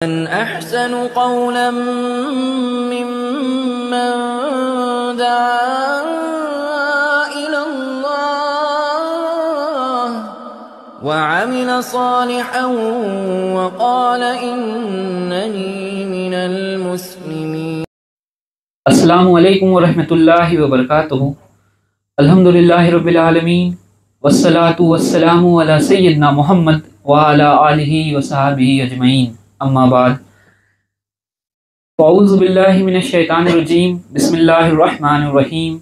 मन अहसन क़ौलन मिम्मन दआ इलल्लाह व अमिल सालिहन व क़ाल इन्ननी मिनल मुस्लिमीन। अस्सलामु अलैकुम व रहमतुल्लाहि व बरकातुहू। अल्हम्दुलिल्लाहि रब्बिल आलमीन वस्सलातु वस्सलामु अला सय्यिदिना मुहम्मद व अला आलिहि व सहाबिहि अजमईन। अम्मा बाद, अऊज़ु बिल्लाहि मिनश शैतानिर रजीम, बिस्मिल्लाहिर रहमानिर रहीम।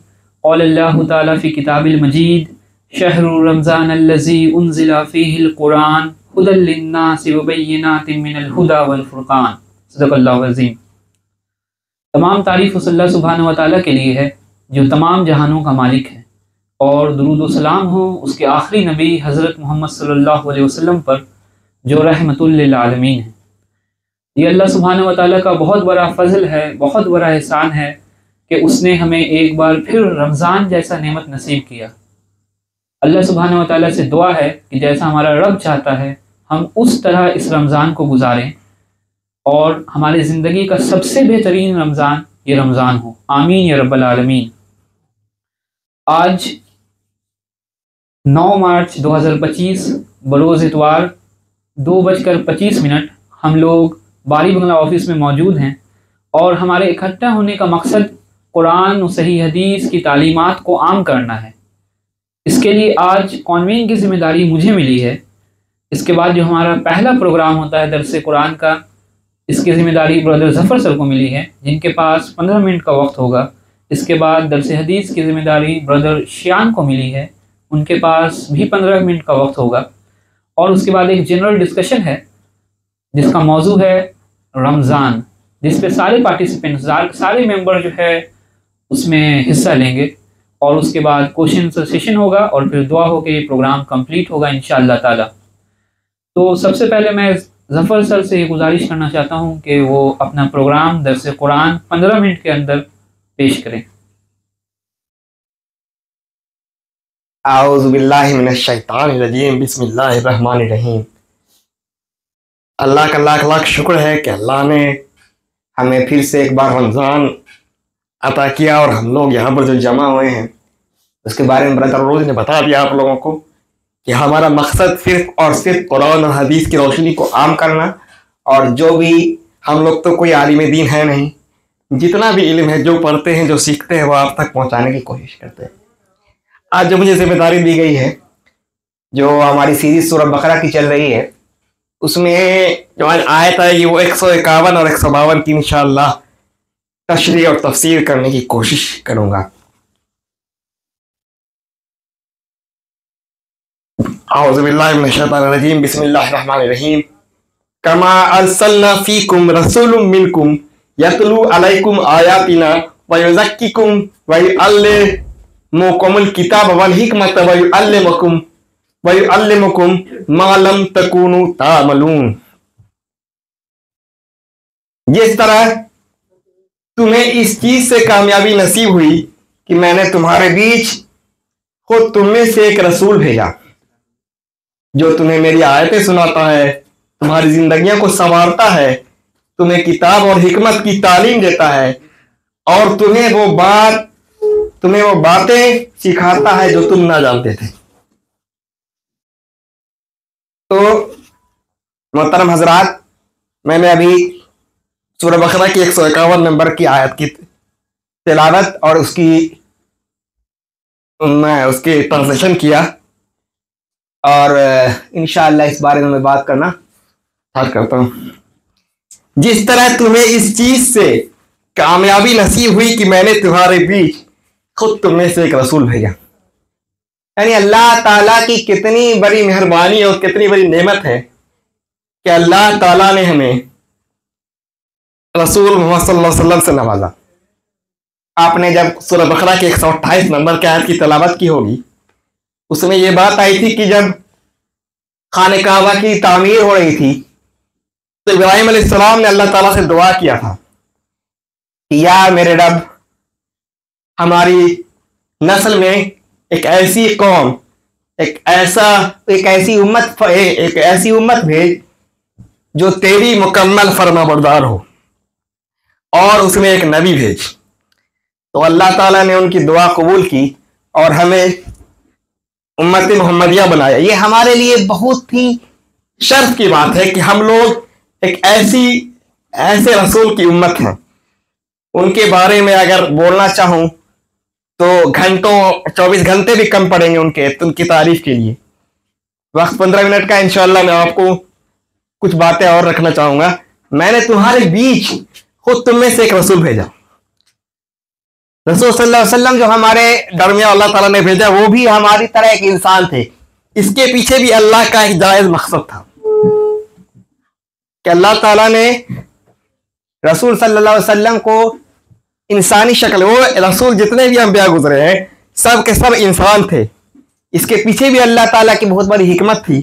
क़ाल अल्लाहु तआला फ़ी किताबिल मजीद, शहरु रमज़ानल्लज़ी उन्ज़िला फ़ीहिल क़ुरआन हुदल लिन्नासि व बय्यिनातिन मिनल हुदा वल फ़ुरक़ान। सदक़ल्लाहु अज़ीम। तमाम तारीफ़ उस अल्लाह सुब्हानहु व तआला के लिए है जो तमाम जहानों का मालिक है, और दुरूद व सलाम हो उसके आखिरी नबी हज़रत मोहम्मद सल्लल्लाहु अलैहि वसल्लम पर जो रहमतुल लिल आलमीन है। ये अल्लाह सुब्हानहु व तआला का बहुत बड़ा फ़ज़ल है, बहुत बड़ा एहसान है कि उसने हमें एक बार फिर रमज़ान जैसा नेमत नसीब किया। अल्लाह सुब्हानहु व तआला से दुआ है कि जैसा हमारा रब चाहता है हम उस तरह इस रमज़ान को गुजारें और हमारी ज़िंदगी का सबसे बेहतरीन रमज़ान ये रमज़ान हो। आमीन या रब्बल आलमीन। आज 9 मार्च 2025 बरोज़ इतवार 2:25 हम लोग बारी बंगला ऑफिस में मौजूद हैं, और हमारे इकट्ठा होने का मकसद कुरान और सही हदीस की तालीमात को आम करना है। इसके लिए आज कॉन्वीन की ज़िम्मेदारी मुझे मिली है। इसके बाद जो हमारा पहला प्रोग्राम होता है दरस कुरान का, इसकी ज़िम्मेदारी ब्रदर ज़फ़र सर को मिली है, जिनके पास 15 मिनट का वक्त होगा। इसके बाद दरस हदीस की ज़िम्मेदारी ब्रदर शियान को मिली है, उनके पास भी 15 मिनट का वक्त होगा। और उसके बाद एक जनरल डिस्कशन है जिसका मौजू है रमज़ान, जिस पे सारे पार्टिसिपेंट्स, सारे मेंबर जो है उसमें हिस्सा लेंगे। और उसके बाद क्वेश्चन आंसर सेशन होगा और फिर दुआ हो के ये प्रोग्राम कंप्लीट होगा इंशाअल्लाह ताला। तो सबसे पहले मैं ज़फ़र सर से ये गुजारिश करना चाहता हूँ कि वो अपना प्रोग्राम दरस कुरान 15 मिनट के अंदर पेश करें। आऊज़ु बिल्लाहि मिनश शैतानिर रजीम, बिस्मिल्लाहिर रहमानिर रहीम। अल्लाह का लाख लाख शुक्र है कि अल्लाह ने हमें फिर से एक बार रमज़ान अता किया, और हम लोग यहाँ पर जो जमा हुए हैं उसके बारे में ब्रदर रोज़ ने बता दिया आप लोगों को कि हमारा मकसद सिर्फ और सिर्फ कुरान और हदीस की रोशनी को आम करना। और जो भी हम लोग तो कोई आलिम दीन है नहीं, जितना भी इल्म है, जो पढ़ते हैं, जो सीखते हैं, वो आप तक पहुँचाने की कोशिश करते हैं। आज जो मुझे जिम्मेदारी दी गई है, जो हमारी सीरीज सूरह बकरा की चल रही है, उसमें जो आज आयत है वो 151 और 152 की इंशाअल्लाह तशरीह और तफसीर करने की कोशिश करूंगा। औज़ु बिल्लाहि मिनश शैतानिर रजीम, बिस्मिल्लाहिर रहमानिर रहीम। कमा अरसलना फीकुम रसूलुम मिनकुम यतलू अलैकुम आयातिना व युज़क्किकुम व युअल्लिमुकुमुल किताब वल हिकमत व युअल्लिमुकुम मा लम तकूनु तामलून। जिस तरह तुम्हें इस चीज से कामयाबी नसीब हुई कि मैंने तुम्हारे बीच खुद तुम में से एक रसूल भेजा जो तुम्हें मेरी आयतें सुनाता है, तुम्हारी जिंदगियों को संवारता है, तुम्हें किताब और हिकमत की तालीम देता है, और तुम्हें वो बातें सिखाता है जो तुम ना जानते थे। तो मोहतरम हजरात, मैंने अभी सूरह बकरा की 151 नंबर की आयत की तिलावत और उसकी ट्रांसलेशन किया, और इंशाअल्लाह इस बारे में मैं बात करना स्टार्ट करता हूँ। जिस तरह तुम्हें इस चीज से कामयाबी नसीब हुई कि मैंने तुम्हारे बीच खुद तुम में से एक रसूल भेजा, यानी अल्लाह ताला की कितनी बड़ी मेहरबानी और कितनी बड़ी नेमत है कि अल्लाह ताला ने हमें रसूल मोहम्मद सल्लल्लाहु अलैहि वसल्लम से नवाजा। आपने जब सूरह बकरा के 128 नंबर के आयत की तलावत की होगी, उसमें यह बात आई थी कि जब खाने काबा की तामीर हो रही थी तो इब्राहिम अलैहिस्सलाम ने अल्लाह ताला से दुआ किया था कि या मेरे रब, हमारी नस्ल में एक ऐसी कौम, एक ऐसी उम्मत भेज जो तेरी मुकम्मल फरमाबरदार हो, और उसमें एक नबी भेज। तो अल्लाह ताला ने उनकी दुआ कबूल की और हमें उम्मत मोहम्मदिया बनाया। ये हमारे लिए बहुत ही शर्फ की बात है कि हम लोग एक ऐसे रसूल की उम्मत हैं। उनके बारे में अगर बोलना चाहूं तो घंटों 24 घंटे भी कम पड़ेंगे उनकी तारीफ के लिए। वक्त 15 मिनट का, इंशाल्लाह मैं आपको कुछ बातें और रखना चाहूंगा। मैंने तुम्हारे बीच खुद तुम में से एक रसूल भेजा। रसूल सल्लल्लाहु अलैहि वसल्लम जो हमारे दरमियान अल्लाह ताला ने भेजा, वो भी हमारी तरह एक इंसान थे। इसके पीछे भी अल्लाह का एक जायज मकसद था कि अल्लाह ताला ने रसूल सल्लल्लाहु अलैहि वसल्लम को इंसानी शक्ल, वो रसूल जितने भी अंबिया गुजरे हैं सब के सब इंसान थे। इसके पीछे भी अल्लाह ताला की बहुत बड़ी हिकमत थी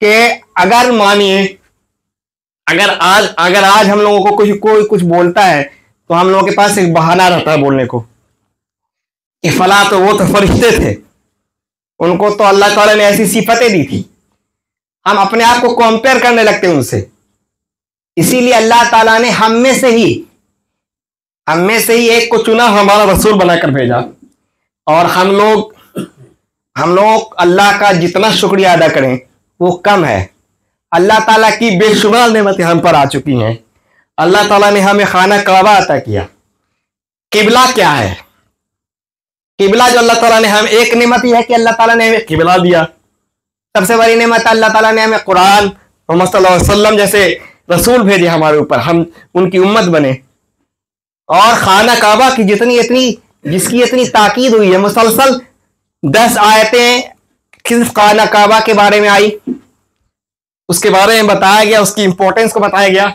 कि अगर मानिए अगर आज हम लोगों को कोई कुछ बोलता है तो हम लोगों के पास एक बहाना रहता है बोलने को कि फला तो वो तो फरिश्ते थे, उनको तो अल्लाह ताला ने ऐसी सिफतें दी थी। हम अपने आप को कंपेयर करने लगते हैं उनसे। इसीलिए अल्लाह ताला ने हम में से ही एक को चुना, हमारा रसूल बनाकर भेजा। और हम लोग अल्लाह का जितना शुक्रिया अदा करें वो कम है। अल्लाह ताला की बेशुमार नेमतें हम पर आ चुकी हैं। अल्लाह ताला ने हमें खाना काबा अता किया। किबला क्या है? किबला जो अल्लाह ताला ने हमें, एक नेमत ही है कि अल्लाह ताला ने हमें किबला दिया। सबसे बड़ी नेमत अल्लाह ताला ने हमें कुरान, मोहम्मद सल्लल्लाहु अलैहि वसल्लम जैसे रसूल भेजे हमारे ऊपर, हम उनकी उम्मत बने। और खाना काबा की जिसकी इतनी ताकीद हुई है, मुसलसल 10 आयतें सिर्फ खाना काबा के बारे में आई, उसके बारे में बताया गया, उसकी इंपॉर्टेंस को बताया गया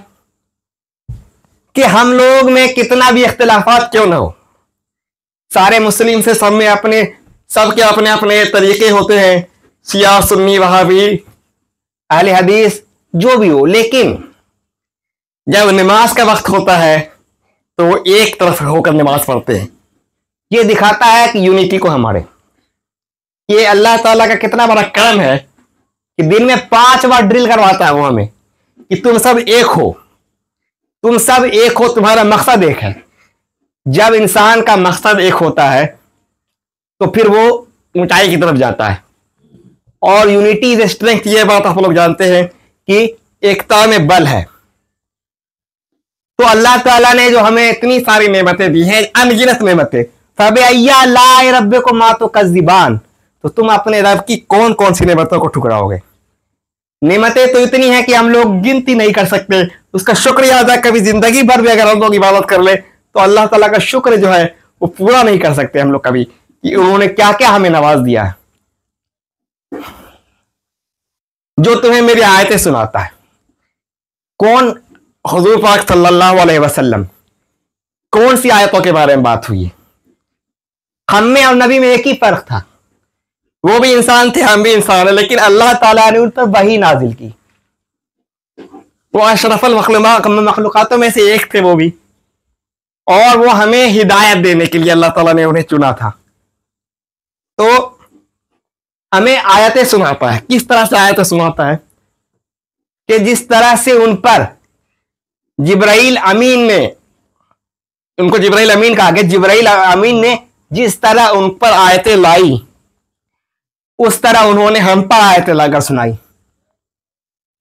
कि हम लोग में कितना भी इख्तिलाफात क्यों ना हो, सारे मुस्लिम से सब में सबके अपने अपने तरीके होते हैं, शिया, सुन्नी, वहाबी, अहले हदीस, जो भी हो। लेकिन जब नमाज का वक्त होता है तो वो एक तरफ होकर नमाज पढ़ते हैं। ये दिखाता है कि यूनिटी को हमारे, ये अल्लाह ताला का कितना बड़ा करम है कि दिन में 5 बार ड्रिल करवाता है वो हमें कि तुम सब एक हो, तुम्हारा मकसद एक है। जब इंसान का मकसद एक होता है तो फिर वो ऊंचाई की तरफ जाता है। और यूनिटी इज स्ट्रेंथ, ये बात आप लोग जानते हैं कि एकता में बल है। तो अल्लाह ताला ने जो हमें इतनी सारी नेमतें दी हैं, अनगिनत नेमतें, फबअय्या आलाइ रब्बिकुमा तुकज़्ज़िबान, तो तुम अपने रब की कौन कौन सी नेमतों को ठुकराओगे? नेमतें तो इतनी हैं कि हम लोग गिनती नहीं कर सकते। उसका शुक्रिया अदा कभी जिंदगी भर भी अगर हम लोग इबादत कर ले तो अल्लाह ताला का शुक्र जो है वो पूरा नहीं कर सकते हम लोग कभी, कि उन्होंने क्या क्या हमें नवाज दिया है। जो तुम्हें मेरी आयतें सुनाता है, कौन? हुजूर पाक सल्लल्लाहु अलैहि वसल्लम। कौन सी आयतों के बारे में बात हुई है? हम में और नबी में एक ही फर्क था, वो भी इंसान थे, हम भी इंसान है, लेकिन अल्लाह ताला ने उन पर वही नाजिल की। वो अशरफुल मखलूकातों में से एक थे वो भी, और वो हमें हिदायत देने के लिए अल्लाह ताला ने उन्हें चुना था। तो हमें आयतें सुनाता है। किस तरह से आयतें सुनाता है? कि जिस तरह से उन पर जिब्राइल अमीन ने, उनको जिब्राइल अमीन कहा गया, जिब्राइल अमीन ने जिस तरह उन पर आयतें लाई उस तरह उन्होंने हम पर आयतें लाकर सुनाई।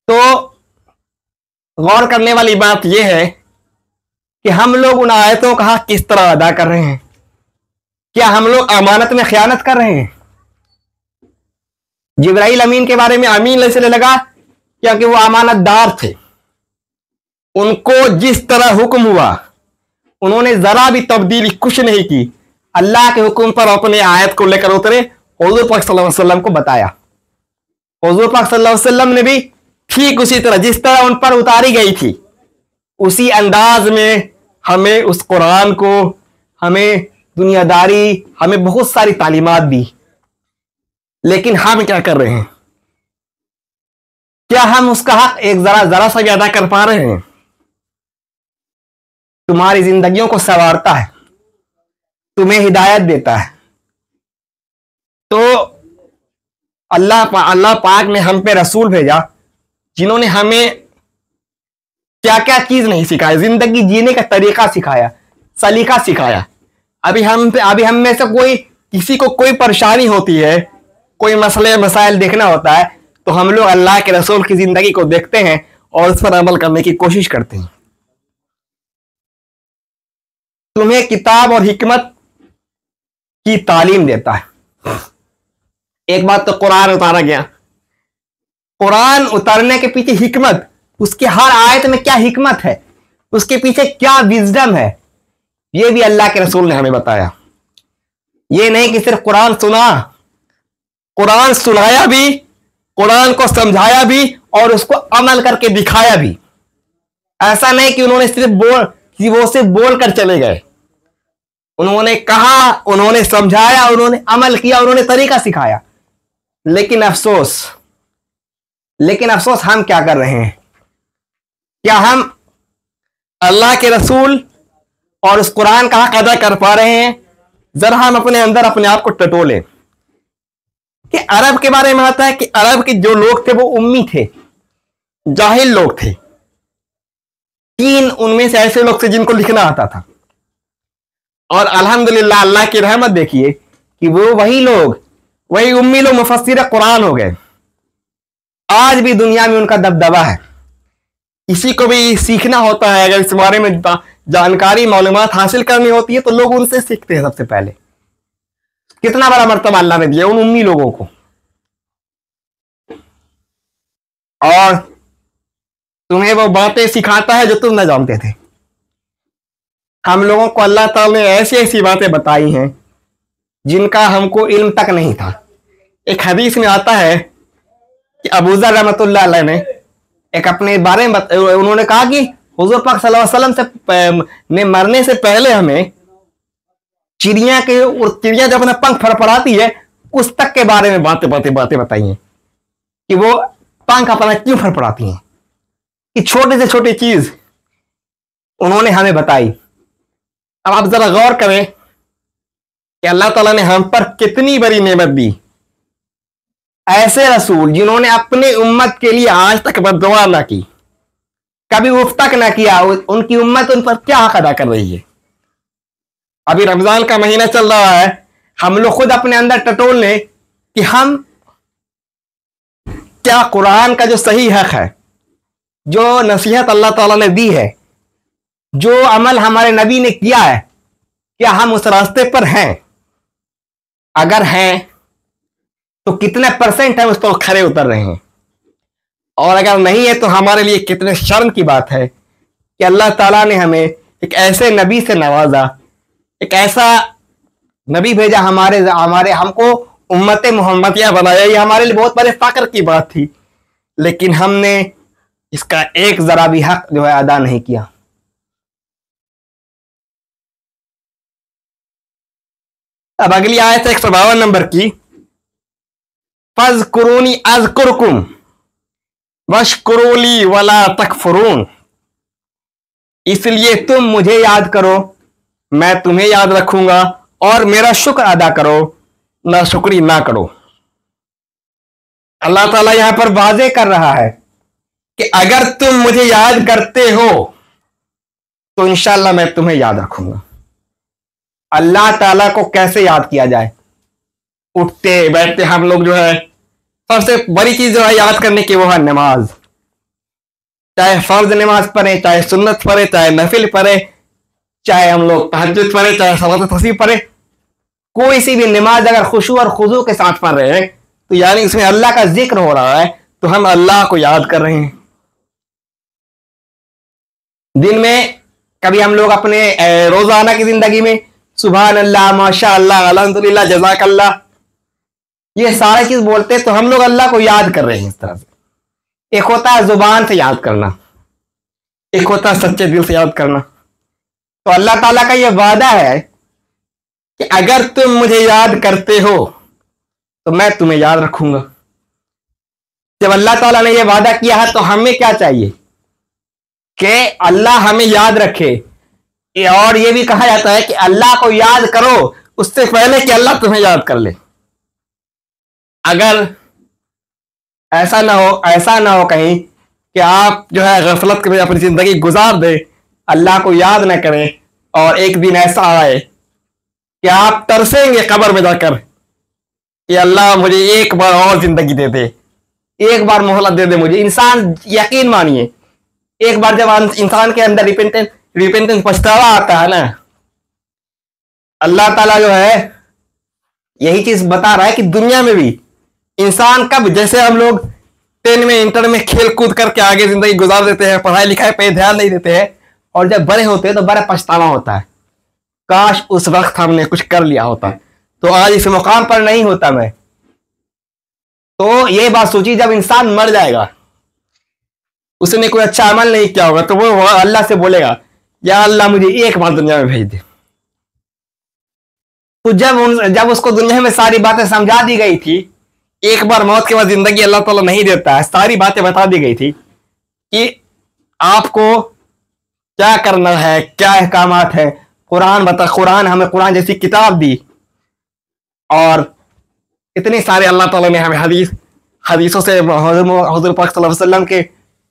तो गौर करने वाली बात यह है कि हम लोग उन आयतों का हक किस तरह अदा कर रहे हैं। क्या हम लोग अमानत में खयानत कर रहे हैं? जिब्राइल अमीन के बारे में अमीन इसलिए लगा क्योंकि वो अमानतदार थे। उनको जिस तरह हुक्म हुआ उन्होंने जरा भी तब्दीली कुछ नहीं की, अल्लाह के हुक्म पर अपने आयत को लेकर उतरे, हुजूर पाक सल्लल्लाहु अलैहि वसल्लम को बताया। हुजूर पाक सल्लल्लाहु अलैहि वसल्लम ने भी ठीक उसी तरह जिस तरह उन पर उतारी गई थी उसी अंदाज में हमें उस कुरान को, हमें दुनियादारी, हमें बहुत सारी तालीमात दी। लेकिन हम क्या कर रहे हैं? क्या हम उसका हक एक जरा सा भी अदा कर पा रहे हैं? तुम्हारी जिंदगियों को संवारता है, तुम्हें हिदायत देता है। तो अल्लाह पाक ने हम पे रसूल भेजा जिन्होंने हमें क्या क्या चीज नहीं सिखाई, जिंदगी जीने का तरीका सिखाया, सलीका सिखाया। अभी हम में से कोई किसी को कोई परेशानी होती है, कोई मसले मसाइल देखना होता है, तो हम लोग अल्लाह के रसूल की जिंदगी को देखते हैं और उस पर अमल करने की कोशिश करते हैं। तुम्हें किताब और हिकमत की तालीम देता है। एक बात तो कुरान उतारा गया, कुरान उतारने के पीछे हिकमत, उसके हर आयत में क्या हिकमत है, उसके पीछे क्या विजडम है, ये भी अल्लाह के रसूल ने हमें बताया। ये नहीं कि सिर्फ कुरान सुना, कुरान सुनाया भी, कुरान को समझाया भी और उसको अमल करके दिखाया भी। ऐसा नहीं कि उन्होंने सिर्फ बोल कर चले गए। उन्होंने कहा, उन्होंने समझाया, उन्होंने अमल किया, उन्होंने तरीका सिखाया। लेकिन अफसोस हम क्या कर रहे हैं? क्या हम अल्लाह के रसूल और उस कुरान का हक अदा कर पा रहे हैं? जरा हम अपने अंदर अपने आप को टटोले कि अरब के बारे में आता है कि अरब के जो लोग थे वो उम्मी थे, जाहिल लोग थे। 3 उनमें से ऐसे लोग थे जिनको लिखना आता था, और अल्हम्दुलिल्लाह अल्लाह की रहमत देखिए कि वो वही लोग, वही उम्मी लोग मुफस्सिर कुरान हो गए। आज भी दुनिया में उनका दबदबा है। किसी को भी सीखना होता है, अगर इस बारे में जानकारी मालूमात हासिल करनी होती है तो लोग उनसे सीखते हैं सबसे पहले। कितना बड़ा मर्तबा अल्लाह ने दिया उन उम्मी लोगों को। और तुम्हें वो बातें सिखाता है जो तुम न जानते थे। हम लोगों को अल्लाह ताला ने ऐसी ऐसी बातें बताई हैं जिनका हमको इल्म तक नहीं था। एक हदीस में आता है कि अबू ज़र रहमतुल्लाह अलैह ने एक अपने बारे में उन्होंने कहा कि हुज़ूर पाक सल्लल्लाहु अलैहि वसल्लम ने मरने से पहले हमें चिड़िया जब अपना पंख फड़फड़ाती है उस तक के बारे में बातें बताई हैं कि वो पंख अपना क्यों फड़फड़ाती हैं, कि छोटे से छोटी चीज उन्होंने हमें बताई। अब आप जरा गौर करें कि अल्लाह ताला ने हम पर कितनी बड़ी नेमत दी। ऐसे रसूल जिन्होंने अपने उम्मत के लिए आज तक बद्दुआ ना की, कभी उफ तक ना किया, उनकी उम्मत उन पर क्या हक अदा कर रही है। अभी रमजान का महीना चल रहा है, हम लोग खुद अपने अंदर टटोल लें कि हम क्या कुरान का जो सही हक है, जो नसीहत अल्लाह ताला ने दी है, जो अमल हमारे नबी ने किया है, क्या हम उस रास्ते पर हैं? अगर हैं तो कितने % हम उस पर खरे उतर रहे हैं, और अगर नहीं है तो हमारे लिए कितने शर्म की बात है कि अल्लाह ताला ने हमें एक ऐसे नबी से नवाजा, एक ऐसा नबी भेजा, हमारे हमको उम्मत मोहम्मदिया बनाया। ये हमारे लिए बहुत बड़े फख्र की बात थी, लेकिन हमने इसका एक जरा भी हक जो है अदा नहीं किया। अब अगली आयत है 152 नंबर की, फज़कुरूनी अज़कुरकुम वश्कुरूली वला तकफुरून। इसलिए तुम मुझे याद करो, मैं तुम्हें याद रखूंगा, और मेरा शुक्र अदा करो, ना शुक्री ना करो। अल्लाह ताला यहां पर वाज़े कर रहा है कि अगर तुम मुझे याद करते हो तो इंशाअल्लाह मैं तुम्हें याद रखूंगा। अल्लाह ताला को कैसे याद किया जाए? उठते बैठते हम लोग जो है सबसे बड़ी चीज जो है याद करने की वो है नमाज। चाहे फर्ज नमाज पढ़े, चाहे सुन्नत पढ़े, चाहे नफिल पढ़े, चाहे हम लोग तहज्जुद पढ़े, चाहे सलात तस्बीह पढ़े, कोई सी भी नमाज अगर खुशू और खुजू के साथ पढ़ रहे हैं तो यानी इसमें अल्लाह का जिक्र हो रहा है, तो हम अल्लाह को याद कर रहे हैं। दिन में कभी हम लोग अपने रोजाना की जिंदगी में सुभान अल्लाह, माशा अल्लाह, अल्हम्दुलिल्लाह, जज़ाकल्लाह, ये सारे चीज बोलते हैं, तो हम लोग अल्लाह को याद कर रहे हैं इस तरह से। एक होता है जुबान से याद करना, एक होता है सच्चे दिल से याद करना। तो अल्लाह ताला का ये वादा है कि अगर तुम मुझे याद करते हो तो मैं तुम्हें याद रखूंगा। जब अल्लाह ताला ने ये वादा किया है तो हमें क्या चाहिए कि अल्लाह हमें याद रखे। और ये भी कहा जाता है कि अल्लाह को याद करो उससे पहले कि अल्लाह तुम्हें याद कर ले। अगर ऐसा ना हो कहीं कि आप जो है गफलत में अपनी जिंदगी गुजार दे, अल्लाह को याद न करें, और एक दिन ऐसा आए कि आप तरसेंगे कब्र में जाकर कि अल्लाह मुझे एक बार और जिंदगी दे दे, एक बार मोहलत दे दे मुझे। इंसान, यकीन मानिए, एक बार जब इंसान के अंदर रिपेंटेंस पछतावा आता है ना, अल्लाह ताला जो है यही चीज बता रहा है कि दुनिया में भी इंसान कब, जैसे हम लोग 10 में इंटर में खेल कूद करके आगे जिंदगी गुजार देते हैं, पढ़ाई लिखाई पे ध्यान नहीं देते हैं, और जब बड़े होते हैं तो बड़ा पछतावा होता है, काश उस वक्त हमने कुछ कर लिया होता तो आज इस मुकाम पर नहीं होता मैं। तो ये बात सोचिए, जब इंसान मर जाएगा, उसने कोई अच्छा अमल नहीं किया होगा, तो वो अल्लाह से बोलेगा या अल्लाह मुझे एक बार दुनिया में भेज दे। तो जब उसको दुनिया में सारी बातें समझा दी गई थी, एक बार मौत के बाद जिंदगी अल्लाह ताला नहीं देता है, सारी बातें बता दी गई थी कि आपको क्या करना है, क्या अहकामात है, कुरान हमें, कुरान जैसी किताब दी, और इतने सारे अल्लाह ताला ने हमें हदीसों से हुज़ूर पाक सल्लल्लाहु अलैहि वसल्लम के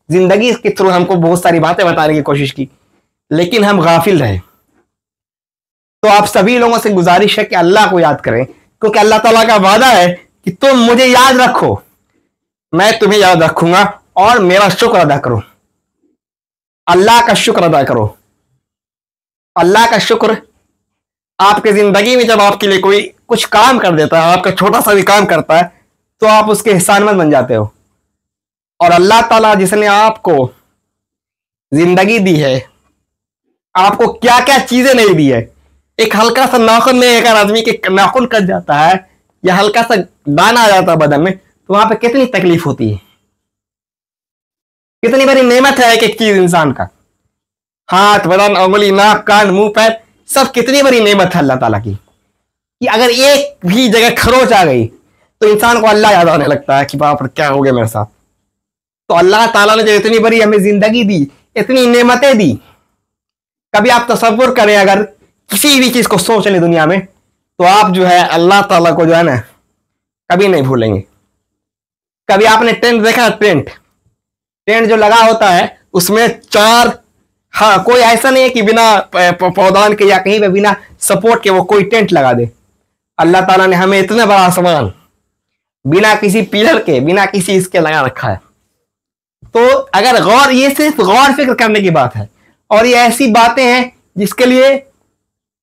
जिंदगी के थ्रू हमको बहुत सारी बातें बताने की कोशिश की, लेकिन हम गाफिल रहे। तो आप सभी लोगों से गुजारिश है कि अल्लाह को याद करें, क्योंकि अल्लाह ताला का वादा है कि तुम मुझे याद रखो, मैं तुम्हें याद रखूंगा, और मेरा शुक्र अदा करो, अल्लाह का शुक्र अदा करो। अल्लाह का शुक्र आपके जिंदगी में जब आपके लिए कोई कुछ काम कर देता है, आपका छोटा सा भी काम करता है, तो आप उसके एहसानमंद बन जाते हो। और अल्लाह ताला जिसने आपको जिंदगी दी है, आपको क्या क्या चीजें नहीं दी है, एक हल्का सा नाखून में अगर आदमी के नाखून कट जाता है या हल्का सा दाना आ जाता है बदन में, तो वहां पे कितनी तकलीफ होती है, कितनी बड़ी नेमत है एक एक चीज इंसान का, हाथ, बदन, उंगली, नाक, कान, मुंह, पैर, सब कितनी बड़ी नेमत है अल्लाह ताला की, कि अगर एक भी जगह खरोच आ गई तो इंसान को अल्लाह याद आने लगता है कि बाप रे क्या हो गया मेरे साथ। तो अल्लाह ताला ने जो इतनी बड़ी हमें जिंदगी दी, इतनी नेमतें दी, कभी आप तसव्वुर करें, अगर किसी भी चीज को सोच लें दुनिया में, तो आप जो है अल्लाह ताला को जो है ना कभी नहीं भूलेंगे। कभी आपने टेंट देखा, टेंट जो लगा होता है उसमें 4, हाँ, कोई ऐसा नहीं है कि बिना पौधान के या कहीं पे बिना सपोर्ट के वो कोई टेंट लगा दे। अल्लाह ताला ने हमें इतना बड़ा आसमान बिना किसी पिलर के, बिना किसी इसके लगा रखा है। तो अगर ये सिर्फ गौर फिक्र करने की बात है, और ये ऐसी बातें हैं जिसके लिए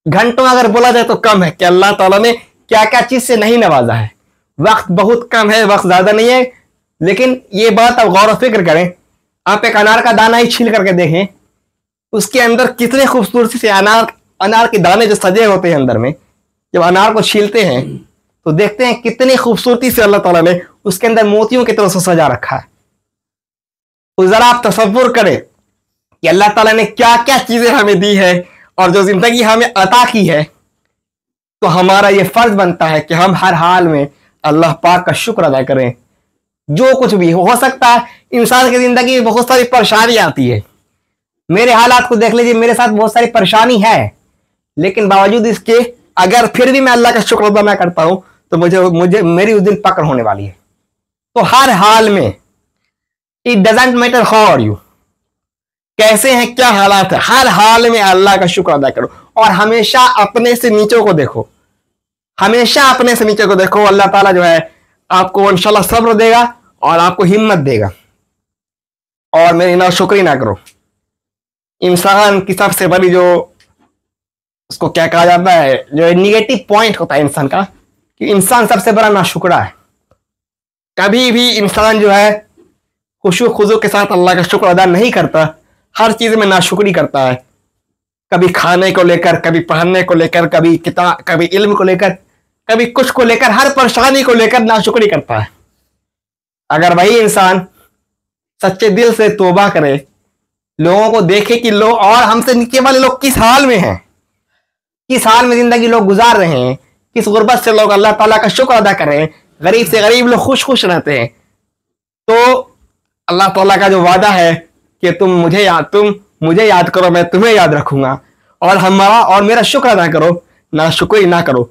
घंटों अगर बोला जाए तो कम है कि अल्लाह ताला ने क्या क्या चीज से नहीं नवाजा है। वक्त बहुत कम है, वक्त ज्यादा नहीं है, लेकिन ये बात आप गौर फिक्र करें। आप एक अनार का दाना ही छील करके देखें, उसके अंदर कितने खूबसूरती से अनार के दाने जो सजे होते हैं अंदर में, जब अनार को छीलते हैं तो देखते हैं कितनी खूबसूरती से अल्लाह ताला ने उसके अंदर मोतियों की तरह से सजा रखा है। तो जरा आप तसव्वुर करें कि अल्लाह ताला ने क्या क्या चीजें हमें दी है, और जो जिंदगी हमें अता की है, तो हमारा ये फर्ज बनता है कि हम हर हाल में अल्लाह पाक का शुक्र अदा करें। जो कुछ भी हो सकता है, इंसान की जिंदगी में बहुत सारी परेशानी आती है, मेरे हालात को देख लीजिए, मेरे साथ बहुत सारी परेशानी है, लेकिन बावजूद इसके अगर फिर भी मैं अल्लाह का शुक्र अदा मैं करता हूं, तो मुझे मेरी उस दिन पकड़ होने वाली है। तो हर हाल में, it doesn't matter how are you, कैसे हैं, क्या हालात है, हर हाल में अल्लाह का शुक्र अदा करो, और हमेशा अपने से नीचे को देखो, हमेशा अपने से नीचे को देखो। अल्लाह ताला जो है आपको इंशाल्लाह सब्र देगा और आपको हिम्मत देगा। और मेरी नाशुक्री ना करो। इंसान की सबसे बड़ी जो उसको क्या कहा जाता है, जो निगेटिव पॉइंट होता है इंसान का, कि इंसान सबसे बड़ा नाशुक्रा है। कभी भी इंसान जो है खुशू खुजू के साथ अल्लाह का शुक्र अदा नहीं करता, हर चीज में नाशुक्री करता है। कभी खाने को लेकर, कभी पहनने को लेकर, कभी किताब, कभी इल्म को लेकर, कभी कुछ को लेकर, हर परेशानी को लेकर नाशुक्री करता है। अगर वही इंसान सच्चे दिल से तौबा करे, लोगों को देखे कि लोग और हमसे नीचे वाले लोग किस हाल में हैं, किस हाल में जिंदगी लोग गुजार रहे हैं, किस गुर्बत से लोग अल्लाह ताला का शुक्र अदा कर रहे हैं, गरीब से गरीब लोग खुश खुश रहते हैं, तो अल्लाह ताला का जो वादा है कि तुम मुझे याद करो, मैं तुम्हें याद रखूंगा, और मेरा शुक्र अदा करो, ना शुक्र ना करो।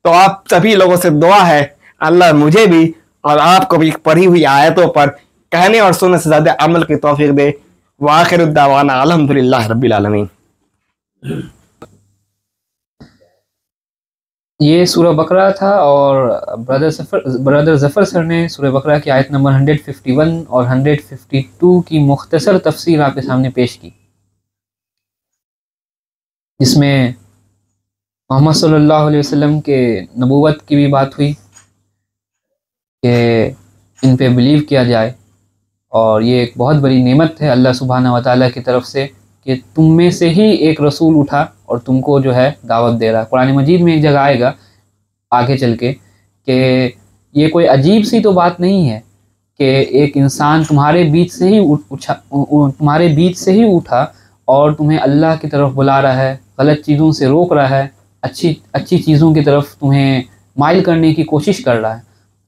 तो आप सभी लोगों से दुआ है, अल्लाह मुझे भी और आपको भी पढ़ी हुई आयतों पर कहने और सुनने से ज़्यादा अमल की तौफीक दे। व आखिर दावाना अल्हम्दुलिल्लाह रब्बिल आलमीन। ये सूरह बकरा था और ब्रदर ज़फ़र सर ने सूरह बकरा की आयत नंबर 151 और 152 की मुख्तसर तफसीर आपके सामने पेश की, इसमें मोहम्मद सल्लल्लाहु अलैहि वसल्लम के नबूवत की भी बात हुई कि इन पे बिलीव किया जाए, और ये एक बहुत बड़ी नेमत है अल्लाह सुब्हानहू व तआला की तरफ से कि तुम में से ही एक रसूल उठा और तुमको जो है दावत दे रहा है। कुरान मजीद में एक जगह आएगा आगे चल के कि ये कोई अजीब सी तो बात नहीं है कि एक इंसान तुम्हारे बीच से ही उठा और तुम्हें अल्लाह की तरफ बुला रहा है, गलत चीज़ों से रोक रहा है, अच्छी चीज़ों की तरफ तुम्हें माइल करने की कोशिश कर रहा है।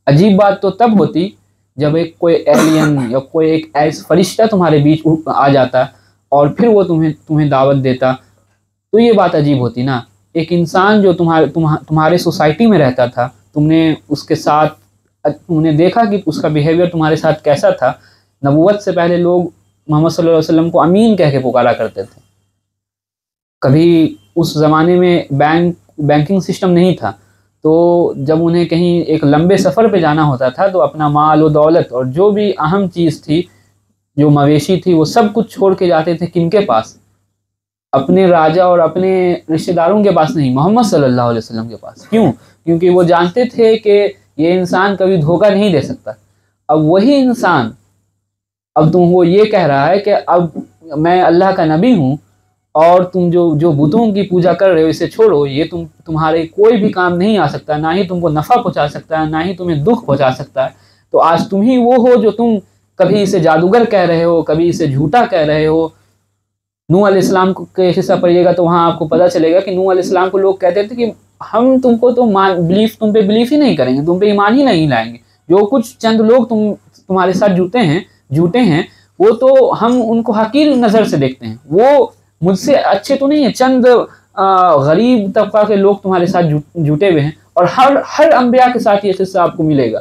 अजीब बात तो तब होती जब एक कोई एलियन या कोई एक ऐसा फरिश्ता तुम्हारे बीच आ जाता और फिर वो तुम्हें दावत देता, तो ये बात अजीब होती ना। एक इंसान जो तुम्हारे सोसाइटी में रहता था, तुमने उसके साथ तुमने देखा कि उसका बिहेवियर तुम्हारे साथ कैसा था। नबूवत से पहले लोग मोहम्मद सल्लल्लाहु अलैहि वसल्लम को अमीन कह के पुकारा करते थे। कभी उस ज़माने में बैंकिंग सिस्टम नहीं था, तो जब उन्हें कहीं एक लंबे सफ़र पे जाना होता था तो अपना माल व दौलत और जो भी अहम चीज़ थी, जो मवेशी थी, वो सब कुछ छोड़ के जाते थे किनके पास? अपने राजा और अपने रिश्तेदारों के पास नहीं, मोहम्मद सल्लल्लाहु अलैहि वसल्लम के पास। क्यों? क्योंकि वो जानते थे कि ये इंसान कभी धोखा नहीं दे सकता। अब वही इंसान अब तुमको ये कह रहा है कि अब मैं अल्लाह का नबी हूँ और तुम जो बुतों की पूजा कर रहे हो इसे छोड़ो, ये तुम्हारे कोई भी काम नहीं आ सकता, ना ही तुमको नफ़ा पहुँचा सकता है, ना ही तुम्हें दुख पहुँचा सकता है। तो आज तुम ही वो हो जो तुम कभी इसे जादूगर कह रहे हो, कभी इसे झूठा कह रहे हो। नूह अलैहिस्सलाम के हिस्सा पढ़िएगा तो वहाँ आपको पता चलेगा कि नूह अलैहिस्सलाम को लोग कहते थे कि हम तुमको तो तुम पे बिलीफ ही नहीं करेंगे, तुम पे ईमान ही नहीं लाएंगे। जो कुछ चंद लोग तुम्हारे साथ झूठे हैं वो तो हम उनको हकीर नज़र से देखते हैं, वो मुझसे अच्छे तो नहीं है। चंद गरीब तबका के लोग तुम्हारे साथ जुटे हुए हैं, और हर अंबिया के साथ ये किस्सा आपको मिलेगा।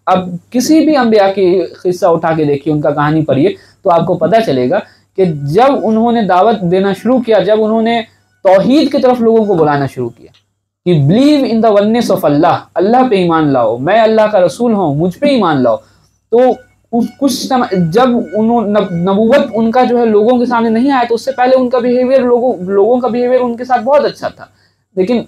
अब किसी भी अंबिया की किस्सा उठा के देखिए, उनका कहानी पढ़िए, तो आपको पता चलेगा कि जब उन्होंने दावत देना शुरू किया, जब उन्होंने तौहीद की तरफ लोगों को बुलाना शुरू किया कि believe in the oneness of Allah, अल्लाह पे ईमान लाओ, मैं अल्लाह का रसूल हूँ, मुझ पे ईमान लाओ, तो कुछ समय जब नबूवत उनका जो है लोगों के सामने नहीं आया, तो उससे पहले उनका बिहेवियर लोगों का बिहेवियर उनके साथ बहुत अच्छा था। लेकिन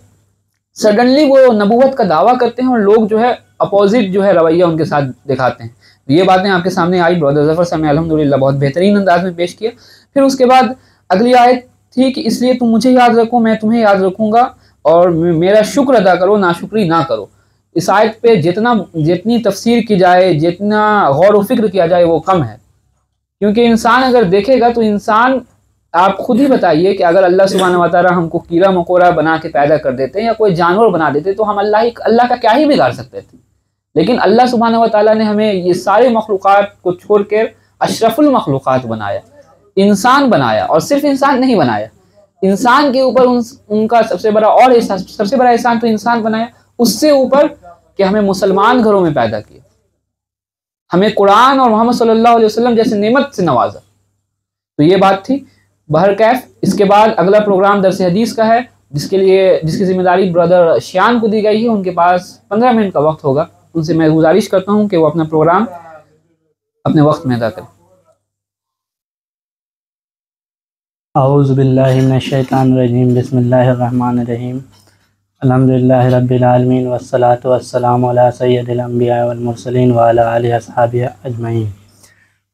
सडनली वो नबूवत का दावा करते हैं और लोग जो है अपोजिट जो है रवैया उनके साथ दिखाते हैं। तो ये बातें आपके सामने आई, ब्रदर ज़फ़र साहब ने अल्हम्दुलिल्लाह बहुत बेहतरीन अंदाज में पेश किया। फिर उसके बाद अगली आयत थी कि इसलिए तुम मुझे याद रखो, मैं तुम्हें याद रखूँगा, और मेरा शुक्र अदा करो, नाशुक्री ना करो। इस आयत पे जितनी तफसीर की जाए, जितना गौर व फिक्र किया जाए वो कम है, क्योंकि इंसान अगर देखेगा तो इंसान, आप खुद ही बताइए कि अगर अल्लाह सुब्हानहू व तआला हमको कीड़ा मकोड़ा बना के पैदा कर देते या कोई जानवर बना देते तो हम अल्लाह का क्या ही बिगाड़ सकते थे। लेकिन अल्लाह सुब्हानहू व तआला ने हमें ये सारे मखलूक़ात को छोड़ कर अशरफुल मखलूक़ात बनाया, इंसान बनाया, और सिर्फ इंसान नहीं बनाया, इंसान के ऊपर उनका सबसे बड़ा एहसान तो इंसान बनाया, उससे ऊपर कि हमें मुसलमान घरों में पैदा किया, हमें कुरान और मोहम्मद सल्लल्लाहु अलैहि वसल्लम जैसे नेमत से नवाजा। तो ये बात थी। बहरकैफ इसके बाद अगला प्रोग्राम दरस हदीस का है, जिसकी जिम्मेदारी ब्रदर श्यान को दी गई है। उनके पास 15 मिनट का वक्त होगा। उनसे मैं गुजारिश करता हूँ कि वो अपना प्रोग्राम अपने वक्त में अदा करें। औज़ु बिल्लाहि मिनश शैतानिर रजीम, बिस्मिल्लाहिर रहमानिर रहीम, अल्हम्दुलिल्लाहि रब्बिल आलमीन, वस्सलातु वस्सलामु अला सय्यिदिल अंबिया वल मुरसलीन व अला आलिहि अस्हाबिहि अजमईन।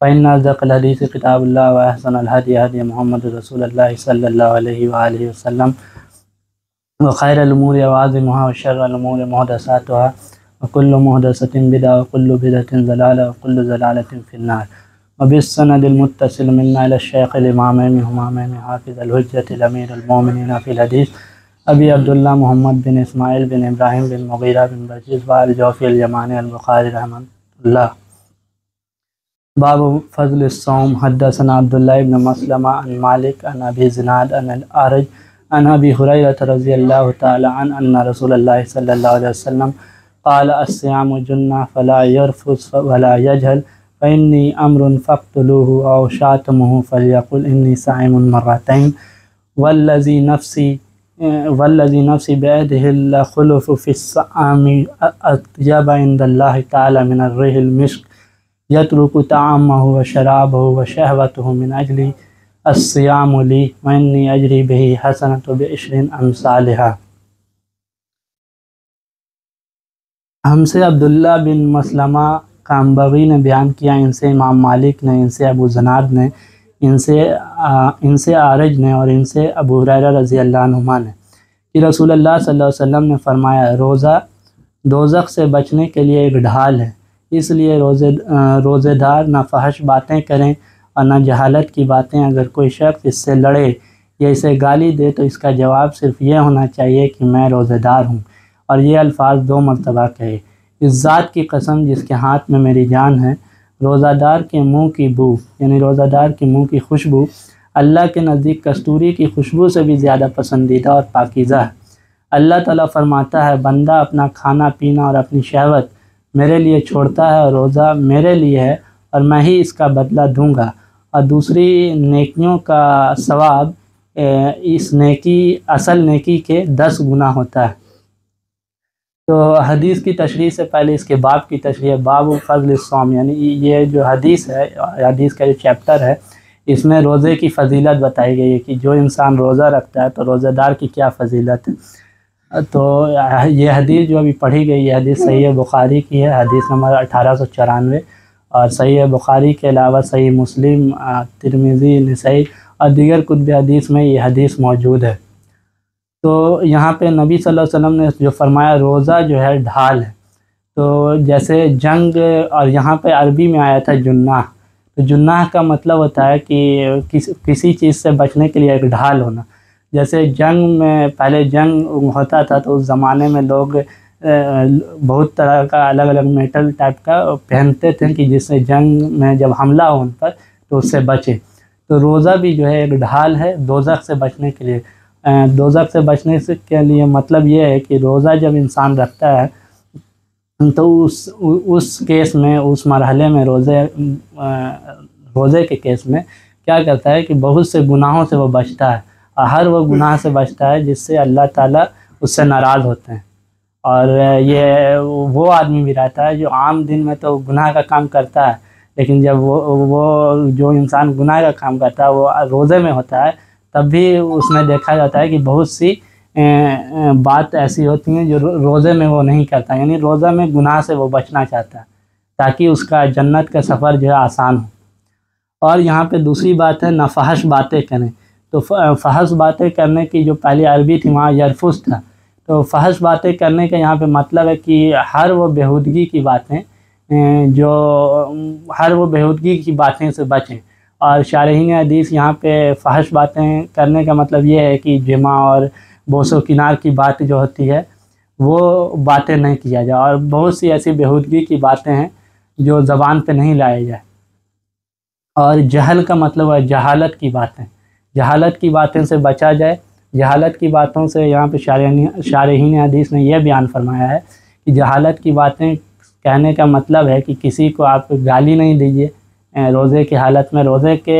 फ़इन्न अज़्ज़क़ल हदीस किताबुल्लाह व अहसनल हदी हदी मुहम्मद रसूलुल्लाह सल्लल्लाहु अलैहि व आलिहि वसल्लम व खैरुल उमूरि अवाज़िमुहा व शर्रुल उमूरि मुहदसातुहा व कुल्लु मुहदसतिन बिदअह व कुल्लु बिदअतिन ज़लालह व कुल्लु ज़लालतिन फिन्नार। व बिस्सनदिल मुत्तसिल मिन्ना इला शेख़िल इमामैन हुमामैन हाफ़िज़ुल हुज्जतिल अमीरुल मोमिनीन फ़िल हदीस अबी अब्दुल्लाह मोहम्मद बिन इस्माइल बिन इब्राहिम बिन मुग़ीरा बिन बशीर व अल जौफ़ी अल यमानी अल बुख़ारी रहमतुल्लाह। बाबु फ़ज़्ल सौम। हद्दसना अब्दुल्लाह इब्न मसलमा अन मालिक अन अबी ज़िनाद अन अल आरज अन अबी हुरैरह रज़ियल्लाहु तआला अन्ना रसूलल्लाह सल्लल्लाहु अलैहि वसल्लम क़ाल अस्सियामु जुन्ना फ़ला यरफ़ुस वला यजहल फ़इन्नी अम्रुन फ़क़्तुलूहु औ शातमुहु फ़ल्यक़ुल इन्नी साइमुन मर्रतैन वल्लज़ी नफ़्सी बियदिहि लख़ुलुफ़ु फ़िस्सामी अत्यब इंदल्लाहि तआला मिनर रिहिल मिस्क यत्रुकु तआमहु व शराबहु व शहवतहु मिन अजली अस्सियामु ली व इन्नी अजरी बिही हसनतु बिअश्रिन अम्सालिहा। हमसे अब्दुल्ला बिन मसलमा काम्बगी ने बयान किया, इनसे इमाम मालिक ने, इनसे अबू ज़नाद ने, इनसे आरज ने और इनसे अबू हुरैरा रज़ी अल्लाह अन्हुमा ने कि रसूलुल्लाह सल्लल्लाहु अलैहि वसल्लम ने फरमाया, रोज़ा दोज़ख से बचने के लिए एक ढाल है, इसलिए रोज़ेदार ना फहश बातें करें और ना जहालत की बातें। अगर कोई शख्स इससे लड़े या इसे गाली दे तो इसका जवाब सिर्फ़ ये होना चाहिए कि मैं रोज़ेदार हूँ, और ये अल्फाज 2 मरतबा कहे। इस ज़ात की कसम जिसके हाथ में मेरी जान है, रोज़ादार के मुँह की बू यानी रोज़ादार के मुँह की खुशबू अल्लाह के नज़दीक कस्तूरी की खुशबू से भी ज़्यादा पसंदीदा और पाकीज़ा है। अल्लाह ताला फरमाता है, बंदा अपना खाना पीना और अपनी शहवत मेरे लिए छोड़ता है और रोज़ा मेरे लिए है और मैं ही इसका बदला दूँगा, और दूसरी नेकियों का सवाब इस नेकी असल नेकी के 10 गुना होता है। तो हदीस की तशरीह से पहले इसके बाब की तशरीह, बाब फ़ज़्ल सौम, यानी ये जो हदीस है, हदीस का जो चैप्टर है, इसमें रोज़े की फ़जीलत बताई गई है कि जो इंसान रोज़ा रखता है तो रोज़ेदार की क्या फ़जीलत है। तो ये हदीस जो अभी पढ़ी गई है हदीस सहीह बुखारी की है, हदीस नंबर 1894, और सहीह बुखारी के अलावा सहीह मुस्लिम, तिरमिज़ी, नसई और दीगर कुतुब हदीस में ये हदीस मौजूद है। तो यहाँ पे नबी सल्लल्लाहु अलैहि वसल्लम ने जो फरमाया, रोज़ा जो है ढाल है। तो जैसे जंग, और यहाँ पे अरबी में आया था जुन्नाह, तो जुन्नाह का मतलब होता है कि किसी चीज़ से बचने के लिए एक ढाल होना। जैसे जंग में, पहले जंग होता था तो उस ज़माने में लोग बहुत तरह का अलग अलग मेटल टाइप का पहनते थे कि जिससे जंग में जब हमला हो उन पर तो उससे बचे। तो रोज़ा भी जो है एक ढाल है दोज़ख से बचने के लिए। दोज़ख से बचने से के लिए मतलब ये है कि रोज़ा जब इंसान रखता है तो उस केस में, उस मरहले में, रोज़े के केस में क्या करता है कि बहुत से गुनाहों से वो बचता है, और हर वो गुनाह से बचता है जिससे अल्लाह ताला उससे नाराज़ होते हैं। और ये वो आदमी भी रहता है जो आम दिन में तो गुनाह का काम करता है, लेकिन जब वो जो इंसान गुनाह का काम करता है वो रोज़े में होता है, तब भी उसमें देखा जाता है कि बहुत सी बात ऐसी होती हैं जो रोज़े में वो नहीं करता, यानी रोज़ा में गुनाह से वो बचना चाहता है ताकि उसका जन्नत का सफ़र जो है आसान हो। और यहाँ पे दूसरी बात है नफ़हश बातें करें। तो फ़हश बातें करने की जो पहली अरबी थी वहाँ यरफुस था, तो फ़हश बातें करने का यहाँ पे मतलब है कि हर वो बेहूदगी की बातें से बचें। और शारहीन हदीस यहाँ पे फ़हश बातें करने का मतलब ये है कि जिमा और बोसो किनार की बात जो होती है वो बातें नहीं किया जाए, और बहुत सी ऐसी बेहूदगी की बातें हैं जो ज़बान पे नहीं लाया जाए। और जहल का मतलब है जहालत की बातें, जहालत की बातें से बचा जाए। जहालत की बातों से यहाँ पे शारहीन हदीस ने यह बयान फरमाया है कि जहालत की बातें कहने का मतलब है कि किसी को आप गाली नहीं दीजिए रोज़े की हालत में। रोज़े के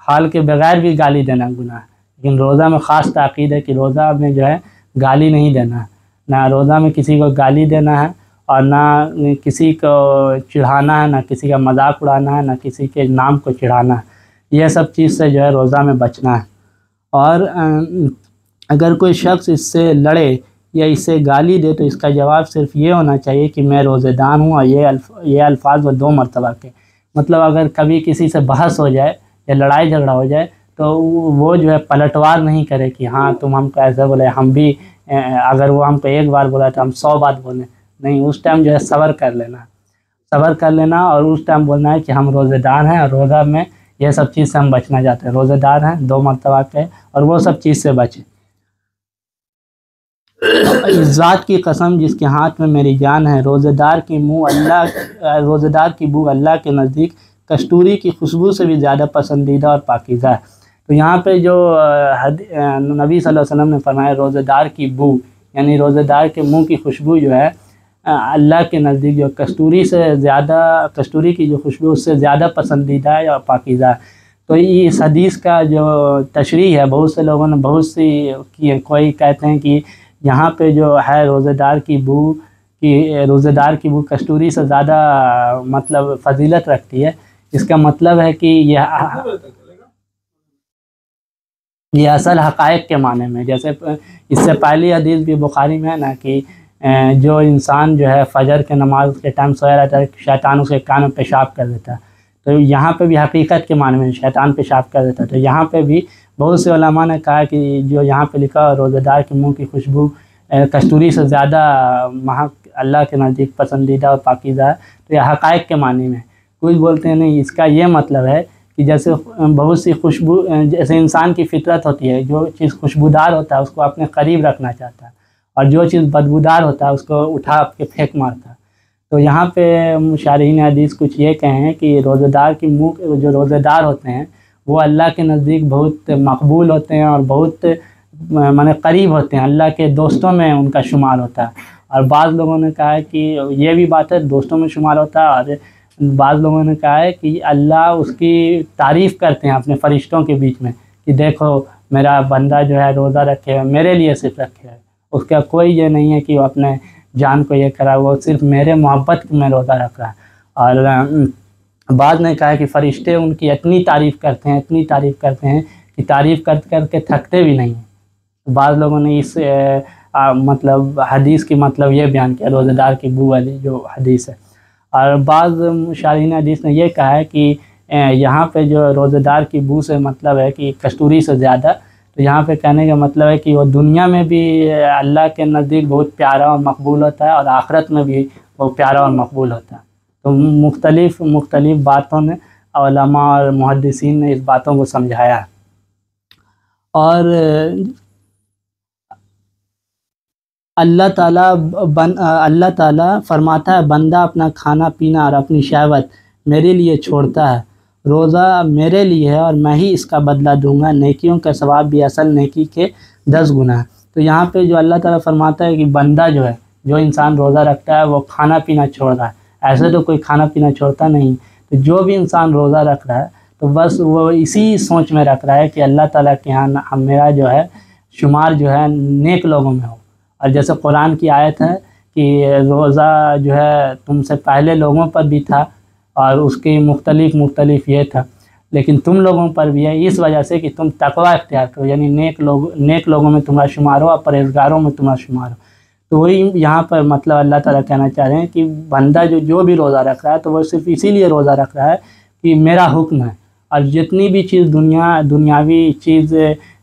हाल के बगैर भी गाली देना गुनाह है, लेकिन रोज़ा में ख़ास ताक़ीद है कि रोज़ा में जो है गाली नहीं देना है, ना रोज़ा में किसी को गाली देना है और ना किसी को चिढ़ाना है, ना किसी का मजाक उड़ाना है, ना किसी के नाम को चिढ़ाना है। यह सब चीज़ से जो है रोज़ा में बचना है। और अगर कोई शख्स इससे लड़े या इसे गाली दे तो इसका जवाब सिर्फ़ ये होना चाहिए कि मैं रोज़ेदार हूँ, और ये अल्फाज वो 2 मरतबा के। मतलब अगर कभी किसी से बहस हो जाए या लड़ाई झगड़ा हो जाए तो वो जो है पलटवार नहीं करे कि हाँ तुम हमको ऐसे बोले, हम भी अगर वो हमको एक बार बोला तो हम 100 बात बोलें, नहीं। उस टाइम जो है सब्र कर लेना और उस टाइम बोलना है कि हम रोज़ेदार हैं और रोज़ा में यह सब चीज़ से हम बचना चाहते हैं, रोज़ेदार हैं 2 मरतबा के, और वो सब चीज़ से बचें। इस ज़ात की कसम जिसके हाथ में मेरी जान है, रोज़ेदार की बू अल्लाह के नज़दीक कस्तूरी की खुशबू से भी ज़्यादा पसंदीदा और पाकीज़ा है। तो यहाँ पे जो नबी सल्लल्लाहु अलैहि वसल्लम ने फरमाया रोज़ेदार की बू, यानी रोज़ेदार के मुँह की खुशबू जो है अल्लाह के नज़दीक जो कस्तूरी से ज़्यादा, कस्तूरी की जो खुशबू उससे ज़्यादा पसंदीदा है और पाकीज़ा है। तो इस हदीस का जो तशरीह है, बहुत से लोगों ने बहुत सी की, कोई कहते हैं कि यहाँ पे जो है रोज़ेदार की बू कस्तूरी से ज़्यादा मतलब फजीलत रखती है। इसका मतलब है कि ये असल हक़ाइक़ के माने में, जैसे इससे पहली हदीस भी बुखारी में है ना कि जो इंसान जो है फजर के नमाज के टाइम सोया रहता है, शैतान उसके कान में पेशाब कर देता है। तो यहाँ पे भी हकीकत के माने में शैतान पेशाब कर देता है। तो यहाँ पे भी बहुत से उलमा ने कहा कि जो यहाँ पे लिखा रोज़ेदार के मुँह की खुशबू कस्तूरी से ज़्यादा अल्लाह के नज़दीक पसंदीदा और पाकीज़ा है। तो यह हक़ाइक़ के मानी में। कुछ बोलते हैं नहीं, इसका ये मतलब है कि जैसे बहुत सी खुशबू, जैसे इंसान की फितरत होती है, जो चीज़ खुशबूदार होता है उसको अपने करीब रखना चाहता है, और जो चीज़ बदबूदार होता है उसको उठा के फेंक मारता है। तो यहाँ पे मुशारिहीन हदीस कुछ ये कहे हैं कि रोज़ेदार की मुँह, जो रोज़ेदार होते हैं वो अल्लाह के नज़दीक बहुत मकबूल होते हैं और बहुत माने करीब होते हैं, अल्लाह के दोस्तों में उनका शुमार होता है। और बाज़ लोगों ने कहा है कि ये भी बात है, दोस्तों में शुमार होता है, और बाज़ लोगों ने कहा है कि अल्लाह उसकी तारीफ़ करते हैं अपने फ़रिश्तों के बीच में कि देखो मेरा बंदा जो है रोज़ा रखे है, मेरे लिए सिर्फ रखे है, उसका कोई ये नहीं है कि वो अपने जान को ये करा, वो सिर्फ मेरे मोहब्बत में रोज़ा रख रहा है। और बाद ने कहा है कि फ़रिश्ते उनकी इतनी तारीफ़ करते हैं, इतनी तारीफ़ करते हैं कि तारीफ़ कर कर के थकते भी नहीं। बाज़ लोगों ने इस मतलब हदीस की मतलब ये बयान किया, रोज़ेदार की बू वाली जो हदीस है। और बाज़ मुशारिहीन हदीस ने यह कहा है कि यहाँ पे जो रोज़ेदार की बू से मतलब है कि कस्तूरी से ज़्यादा, तो यहाँ पे कहने का मतलब है कि वो दुनिया में भी अल्लाह के नज़दीक बहुत प्यारा और मकबूल होता है, और आखिरत में भी वो प्यारा और मकबूल होता है। तो मुख्तलिफ़ बातों ने उलमा और मुहद्दिसीन ने इस बातों को समझाया है। और अल्लाह ताला फरमाता है, बंदा अपना खाना पीना और अपनी शहवत मेरे लिए छोड़ता है, रोज़ा मेरे लिए है और मैं ही इसका बदला दूंगा, नेकियों का सवाब भी असल नेकी के 10 गुना है। तो यहाँ पे जो अल्लाह ताला फरमाता है कि बंदा जो है, जो इंसान रोज़ा रखता है वो खाना पीना छोड़ रहा है। ऐसे तो कोई खाना पीना छोड़ता नहीं। तो जो भी इंसान रोज़ा रख रहा है तो बस वो इसी सोच में रख रहा है कि अल्लाह ताला के यहाँ मेरा जो है शुमार जो है नेक लोगों में हो। और जैसे कुरान की आयत है कि रोज़ा जो है तुमसे पहले लोगों पर भी था और उसकी मुख्तलिफ ये था, लेकिन तुम लोगों पर भी है इस वजह से कि तुम तकवा इख्तियार करो, यानी नेक लोगों में तुम्हारा शुमार हो और परहेज़गारों में तुम्हारा शुमार हो। तो वही यहाँ पर मतलब अल्लाह ताला कहना चाह रहे हैं कि बंदा जो भी रोज़ा रख रहा है तो वो सिर्फ इसीलिए रोज़ा रख रहा है कि मेरा हुक्म है, और जितनी भी चीज़ दुनियावी चीज़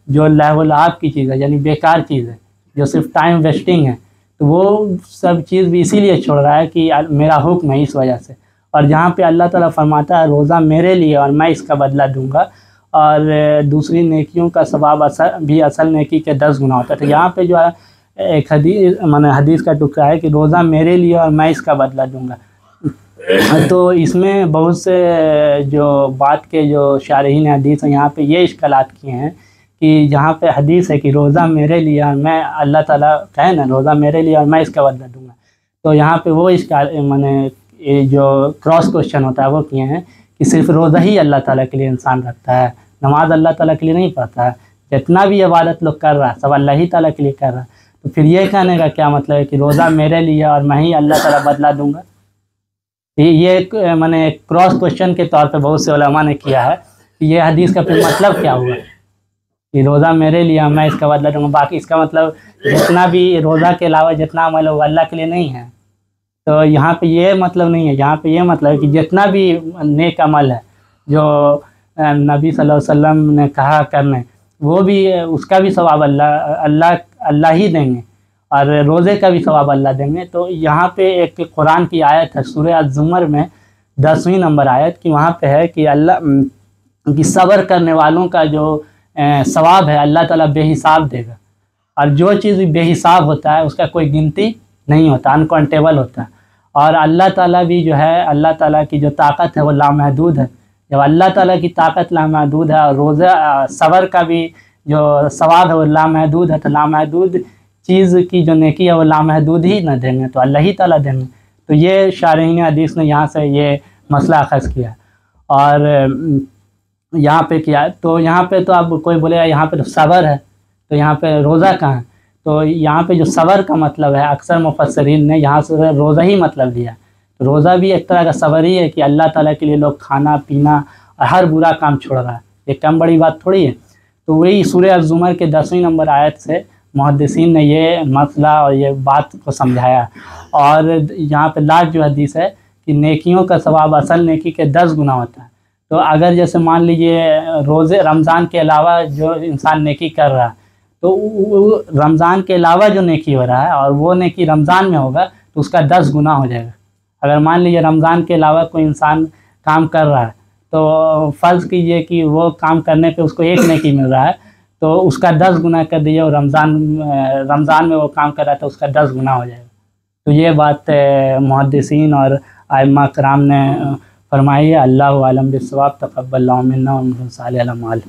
जो लहव-ओ-लआब की चीज़ है, यानी बेकार चीज़ है, जो सिर्फ टाइम वेस्टिंग है, तो वो सब चीज़ भी इसीलिए छोड़ रहा है कि मेरा हुक्म है, इस वजह से। और जहाँ पे अल्लाह ताला फरमाता है रोज़ा मेरे लिए और मैं इसका बदला दूंगा, और दूसरी नेकियों का सवाब असल नेकी के 10 गुना होता है। तो यहाँ पे जो है एक हदीस का टुकड़ा है कि रोज़ा मेरे लिए और मैं इसका बदला दूंगा। तो इसमें बहुत से जो बात के जो शारहीन हदीस हैं यहाँ पे ये इश्कलात किए हैं कि जहाँ पे हदीस है कि रोज़ा मेरे लिए और मैं, अल्लाह ताला कहे ना रोज़ा मेरे लिए और मैं इसका बदला दूंगा, तो यहाँ पे वो ये जो क्रॉस क्वेश्चन होता है वो किए हैं कि सिर्फ रोज़ा ही अल्लाह ताला के लिए इंसान रखता है, नमाज अल्लाह ताला के लिए नहीं पढ़ता है, जितना भी इबादत लोग कर रहा है सब अल्लाह ही ताला के लिए कर रहा है। तो फिर ये कहने का क्या मतलब है कि रोज़ा मेरे लिए और मैं ही अल्लाह ताला बदला दूंगा। ये क्रॉस क्वेश्चन के तौर पे बहुत से उलमा ने किया है कि ये हदीस का फिर मतलब क्या हुआ कि रोज़ा मेरे लिए मैं इसका बदला दूंगा, बाकी इसका मतलब जितना भी रोज़ा के अलावा जितना अमल है वो अल्लाह के लिए नहीं है। तो यहाँ पे ये मतलब नहीं है, यहाँ पे ये मतलब है कि जितना भी नेक अमल है जो नबी सल्लल्लाहु अलैहि वसल्लम ने कहा करने, वो भी उसका भी सवाब अल्लाह ही देंगे और रोज़े का भी सवाब अल्लाह देंगे। तो यहाँ पे एक कुरान की आयत है सूरह अज़-ज़ुमर में 10वीं नंबर आयत की, वहाँ पे है कि अल्लाह की सब्र करने वालों का जो सवाब है अल्लाह ताला बेहिसाब देगा, और जो चीज़ भी बेहिसाब होता है उसका कोई गिनती नहीं होता, अनकाउंटेबल होता है। और अल्लाह ताला भी जो है, अल्लाह ताला की जो ताकत है वो लामहदूद है। जब अल्लाह ताला की ताकत लामहदूद है और रोज़ा सब्र का भी जो सवाब है वो लामहदूद है, तो लामहदूद चीज़ की जो नेकी है वो लामहदूद ही न देंगे तो अल्लाह ही ताला देंगे। तो ये शारीन हदीस ने यहाँ से ये मसला अखज़ किया और यहाँ पे किया। तो यहाँ पे तो अब कोई बोलेगा यहाँ पे तो सबर है, तो यहाँ पे रोज़ा कहाँ है? तो यहाँ पे जो सबर का मतलब है, अक्सर मुफस्सिरीन ने यहाँ से रोज़ा ही मतलब लिया। तो रोज़ा भी एक तरह का सबर ही है कि अल्लाह ताला के लिए लोग खाना पीना और हर बुरा काम छोड़ रहा है, ये कम बड़ी बात थोड़ी है। तो वही सूरह अज़-ज़ुमर के 10वीं नंबर आयत से मुहद्दिसीन ने ये मसला और ये बात को समझाया। और यहाँ पे लास्ट जो हदीस है कि नेकियों का सवाब असल नेकी के 10 गुना होता है। तो अगर जैसे मान लीजिए रोज़े रमज़ान के अलावा जो इंसान नेकी कर रहा है, तो रमज़ान के अलावा जो नेकी हो रहा है और वो नेकी रमज़ान में होगा तो उसका 10 गुना हो जाएगा। अगर मान लीजिए रमज़ान के अलावा कोई इंसान काम कर रहा है, तो फ़र्ज़ कीजिए कि वो काम करने पे उसको 1 नेकी मिल रहा है, तो उसका 10 गुना कर दीजिए। और रमज़ान में वो काम कर रहा था, उसका 10 गुना हो जाएगा। तो ये बात मुहद्दिसीन और आइम्मा कराम ने फरमाई है। अल्लाहु आलम बिस्सवाब, तक़ब्बल मिन्ना व मिनकुम सालिहुल अमाल।